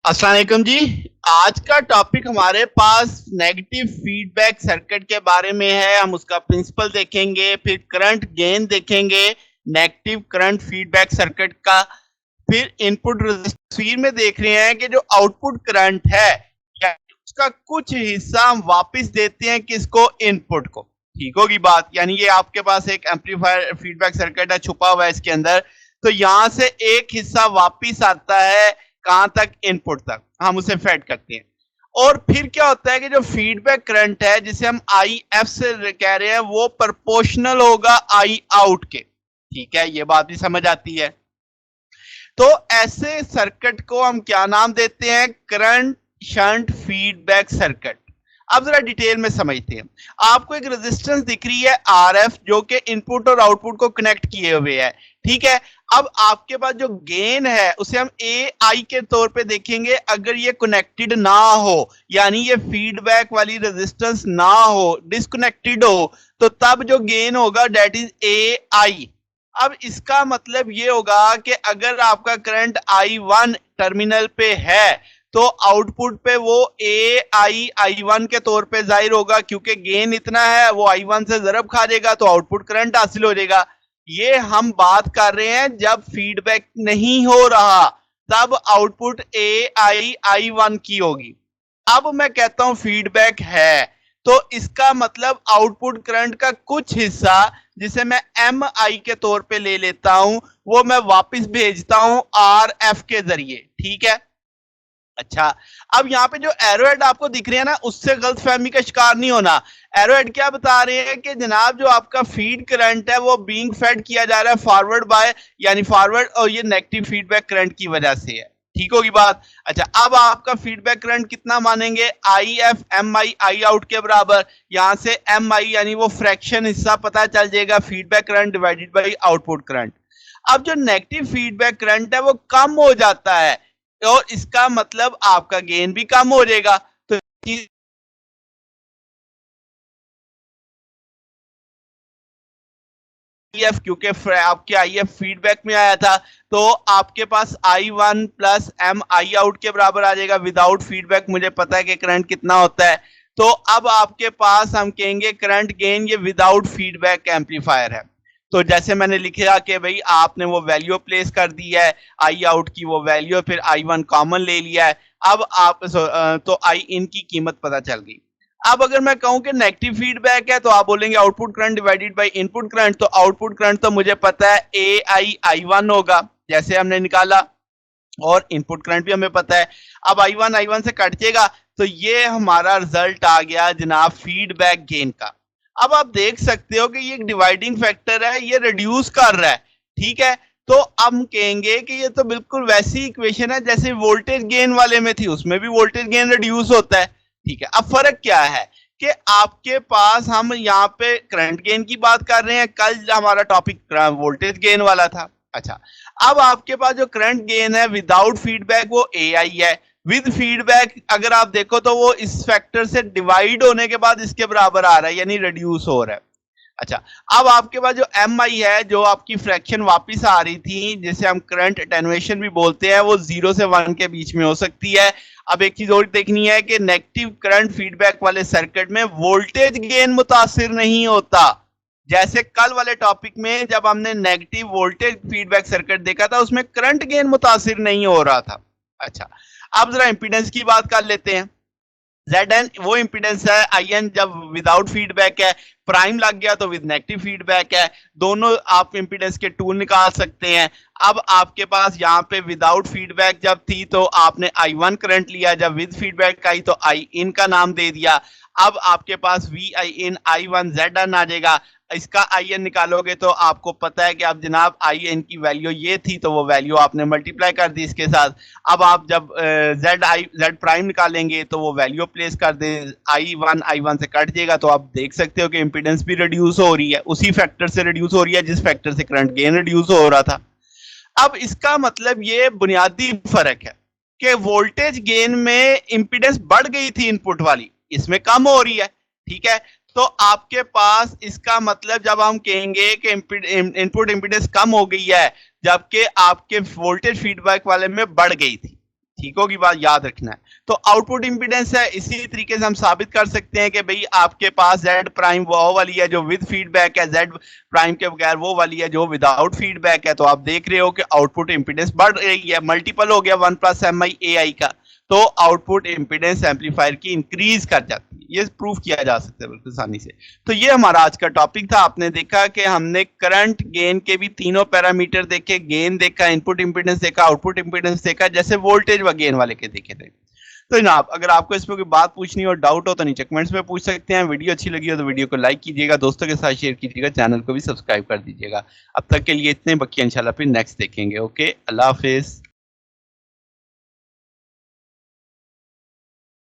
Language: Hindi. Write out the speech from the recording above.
अस्सलाम वालेकुम जी। आज का टॉपिक हमारे पास नेगेटिव फीडबैक सर्किट के बारे में है। हम उसका प्रिंसिपल देखेंगे, फिर करंट गेन देखेंगे, नेगेटिव करंट फीडबैक सर्किट का, फिर इनपुट तस्वीर में देख रहे हैं कि जो आउटपुट करंट है या उसका कुछ हिस्सा हम वापस देते हैं किसको, इनपुट को। ठीक होगी बात। यानी ये आपके पास एक एम्पलीफायर फीडबैक सर्किट है, छुपा हुआ है इसके अंदर। तो यहां से एक हिस्सा वापस आता है, कहां तक, इनपुट तक। हम उसे फेड करते हैं और फिर क्या होता है कि जो फीडबैक करंट है जिसे हम आई एफ से कह रहे हैं वो प्रोपोर्शनल होगा आई आउट के। ठीक है, ये बात भी समझ आती है। तो ऐसे सर्किट को हम क्या नाम देते हैं, करंट शंट फीडबैक सर्किट। अब जरा डिटेल में समझते हैं। आपको एक रेजिस्टेंस दिख रही है आरएफ जो कि इनपुट और आउटपुट को कनेक्ट किए हुए है। ठीक है, अब आपके पास जो गेन है उसे हम ए आई के तौर पे देखेंगे। अगर ये कनेक्टेड ना हो, यानी ये फीडबैक वाली रेजिस्टेंस ना हो, डिस्कनेक्टेड हो, तो तब जो गेन होगा दैट इज ए आई। अब इसका मतलब ये होगा कि अगर आपका करंट I1 टर्मिनल पे है तो आउटपुट पे वो I1 के तौर पे जाहिर होगा, क्योंकि गेन इतना है, वो I1 से ज़रब खा जाएगा तो आउटपुट करंट हासिल हो जाएगा। ये हम बात कर रहे हैं जब फीडबैक नहीं हो रहा, तब आउटपुट I1 की होगी। अब मैं कहता हूं फीडबैक है, तो इसका मतलब आउटपुट करंट का कुछ हिस्सा जिसे मैं एम आई के तौर पे ले लेता हूं, वो मैं वापस भेजता हूं आर एफ के जरिए। ठीक है। अच्छा, अब यहाँ पे जो एरोहेड आपको दिख रहे हैं ना, उससे गलतफहमी का शिकार नहीं होना। एरोहेड क्या बता रहे हैं कि जनाब जो आपका फीड करंट है वो बीइंग फेड किया जा रहा है फॉरवर्ड बाय, यानी फॉरवर्ड, और ये नेगेटिव फीडबैक करंट की वजह से है। ठीक होगी बात। अच्छा, अब आपका फीडबैक करंट कितना मानेंगे, I F M I I out के बराबर। यहां से एम आई यानी वो फ्रैक्शन हिस्सा पता चल जाएगा, feedback current divided by output current. अब जो नेगेटिव फीडबैक करंट है वो कम हो जाता है और इसका मतलब आपका गेन भी कम हो जाएगा। तो IF, क्योंकि आपके IF फीडबैक में आया था, तो आपके पास I1 प्लस एम आई आउट के बराबर आ जाएगा। विदाउट फीडबैक मुझे पता है कि करंट कितना होता है। तो अब आपके पास हम कहेंगे करंट गेन ये विदाउट फीडबैक एम्पलीफायर है। तो जैसे मैंने लिखा कि भाई आपने वो वैल्यू प्लेस कर दी है, आई आउट की वो वैल्यू, फिर I1 कॉमन ले लिया है। अब आप तो आई इन की कीमत पता चल गई। अब अगर मैं कहूं कि नेगेटिव फीडबैक है तो आप बोलेंगे output current divided by input current. तो आउटपुट करंट तो मुझे पता है ए आई आई वन होगा, जैसे हमने निकाला, और इनपुट करंट भी हमें पता है। अब आई वन से कट जाएगा, तो ये हमारा रिजल्ट आ गया जनाब फीडबैक गेन का। अब आप देख सकते हो कि ये एक डिवाइडिंग फैक्टर है, ये रिड्यूस कर रहा है। ठीक है, तो हम कहेंगे कि ये तो बिल्कुल वैसी इक्वेशन है जैसे वोल्टेज गेन वाले में थी, उसमें भी वोल्टेज गेन रिड्यूस होता है। ठीक है, अब फर्क क्या है कि आपके पास, हम यहाँ पे करंट गेन की बात कर रहे हैं, कल हमारा टॉपिक वोल्टेज गेन वाला था। अच्छा, अब आपके पास जो करंट गेन है विदाउट फीडबैक वो ए आई है। विद फीडबैक अगर आप देखो तो वो इस फैक्टर से डिवाइड होने के बाद इसके बराबर आ रहा है, यानी रिड्यूस हो रहा है। अच्छा, अब आपके पास जो एम आई है, जो आपकी फ्रैक्शन वापस आ रही थी, जिसे हम करंट अटेनुएशन भी बोलते हैं, वो 0 से 1 के बीच में हो सकती है। अब एक चीज और देखनी है कि नेगेटिव करंट फीडबैक वाले सर्किट में वोल्टेज गेन मुतासिर नहीं होता। जैसे कल वाले टॉपिक में जब हमने नेगेटिव वोल्टेज फीडबैक सर्किट देखा था, उसमें करंट गेन मुतासिर नहीं हो रहा था। अच्छा, अब जरा इंपीडेंस की बात कर लेते हैं। Zn वो इंपीडेंस है, In जब विदाउट फीडबैक है, प्राइम लग गया तो विद नेगेटिव फीडबैक है। दोनों आप इंपीडेंस के टूल निकाल सकते हैं। अब आपके पास यहाँ पे विदाउट फीडबैक जब थी तो आपने I1 करंट लिया, जब विद फीडबैक आई तो I इन का नाम दे दिया। अब आपके पास V I in I1 Zn आ जाएगा। इसका In निकालोगे तो आपको पता है कि अब जनाब In की वैल्यू ये थी, तो वो वैल्यू आपने मल्टीप्लाई कर दी इसके साथ। अब आप जब Z प्राइम निकालेंगे तो वो वैल्यू प्लेस कर दे, I1 से कट जाएगा। तो आप देख सकते हो कि इंपीडेंस भी रिड्यूस हो रही है, उसी फैक्टर से रिड्यूस हो रही है जिस फैक्टर से करंट गेन रिड्यूस हो रहा था। अब इसका मतलब ये बुनियादी फर्क है कि वोल्टेज गेन में इंपीडेंस बढ़ गई थी इनपुट वाली, इसमें कम हो रही है। ठीक है, तो आपके पास इसका मतलब जब हम कहेंगे कि इनपुट इंपीडेंस कम हो गई है, जबकि आपके वोल्टेज फीडबैक वाले में बढ़ गई थी। ठीक होगी बात, याद रखना है। तो आउटपुट इंपीडेंस है, इसी तरीके से हम साबित कर सकते हैं कि भाई आपके पास जेड प्राइम वो वाली है जो विद फीडबैक है, जेड प्राइम के बगैर वो वाली है जो विदाउट फीडबैक है। तो आप देख रहे हो कि आउटपुट इंपीडेंस बढ़ रही है, मल्टीपल हो गया 1+mi का, तो आउटपुट इंपीडेंस एम्पलीफायर की इंक्रीज कर जाती है। ये प्रूफ किया जा सकता है बिल्कुल आसानी से। तो ये हमारा आज का टॉपिक था। आपने देखा कि हमने करंट गेन के भी तीनों पैरामीटर देखे, गेन देखा, इनपुट इंपीडेंस देखा, आउटपुट इंपीडेंस देखा, जैसे वोल्टेज व गेन वाले के देखे थे। तो जनाब अगर आपको इस पर कोई बात पूछनी हो, डाउट हो तो नीचे कमेंट्स में पूछ सकते हैं। वीडियो अच्छी लगी हो तो वीडियो को लाइक कीजिएगा, दोस्तों के साथ शेयर कीजिएगा, चैनल को भी सब्सक्राइब कर दीजिएगा। अब तक के लिए इतने, बाकी इंशाल्लाह फिर नेक्स्ट देखेंगे। ओके, अल्लाह हाफिज।